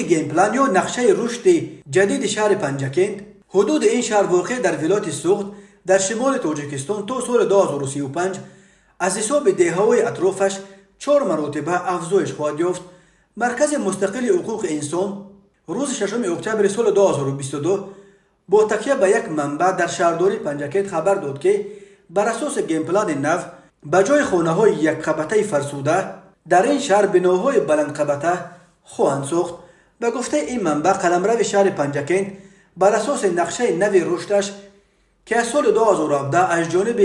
گیم پلان یا نقشه رشد جدید شهر پنجکند، حدود این شهر واقع در ولایت سوخت در شمال تاجیکستان تا سال 2035 از حساب دهه‌های اطرافش 4 مرتبه افزایش خواهد یافت. مرکز مستقل حقوق انسان روز 6 اکتبر سال 2022 با تکیه به یک منبع در شهرداری پنجکند خبر داد که بر اساس گیم پلان نو به جای خانه‌های یک قبطه فرسوده در این شهر بناهای بلند قبطه خواهند ساخت. به گفته این منبع قلمرو شهر پنجکند بر اساس نقشه نو رشدش که از سال 2017 از جانب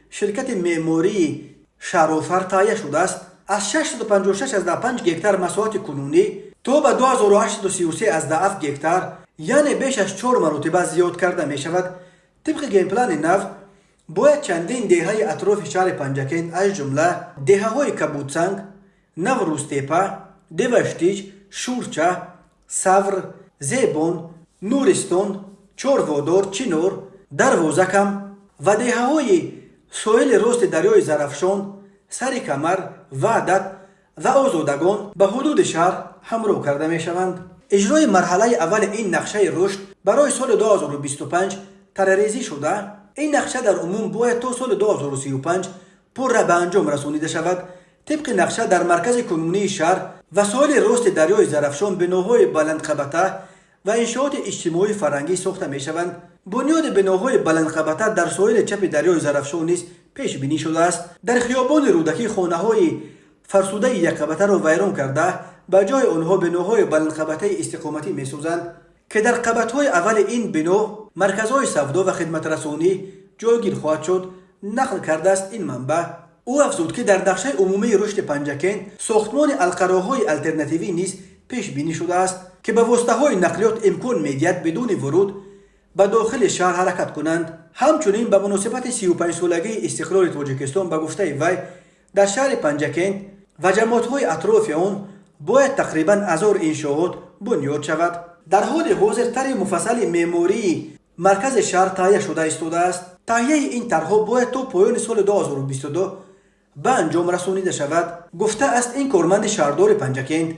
شرکت معماری شهرآفر تهیه شده است، از 656.5 گکتار مساحت کنونی تا به 2833.7 گکتار، یعنی بیش از 4 مرتبه زیاد کرده می شود. طبق گیم پلان نو باید چندین دهه اطراف شهر پنجکند از جمله دهه‌های کبودسنگ، نوروزتپه، دوشتیج، شورچه، سور، زیبون، نورستان، چوروادار، چینور، دروازکم و دهه‌های ساحل راست دریای زرافشان، سر کمر، وحدت و آزادگان به حدود شهر همراه کرده می شوند. اجرای مرحله اول این نقشه رشد برای سال 2025 طرح‌ریزی شده. این نقشه در عموم باید تا سال 2035 پر به انجام رسانیده شود. طبق نقشه در مرکز کنونی شهر و ساحل راست دریای زرافشان بناهای بلند قبطه و انشاءات اجتماعی فرهنگی ساخته می شوند. بنیاد بناهای بلند قبطه در ساحل چپ دریای زرافشان نیز پیش بینی شده است. در خیابان رودکی خانه‌های فرسوده یک قبطه را ویران کرده به جای آنها بناهای بلند قبطه استقامتی می سازند که در قبطهای اول این بنا مرکزهای سودا و خدمت رسانی جایگیر خواهد شد. نقل کرده است این منبع. او افزود که در نقشه عمومی رشد پنجکند ساختمان القراهای الترناتیوی نیز پیش بینی شده است که به واسطه‌های نقلیات امکان می‌دهد بدون ورود به داخل شهر حرکت کنند. همچنین به مناسبت 35 سالگی استقلال تاجیکستان به گفته وی در شهر پنجکند و جماعت‌های اطراف آن باید تقریباً 1000 انشاءات بنیاد شود. در حال حاضر طرح مفصل معماری مرکز شهر تهیه شده ایستاده است. تهیه این طرح‌ها باید تا پایان سال 2022 به انجام رسانیده شود، گفته است این کارمند شهردار پنجکند.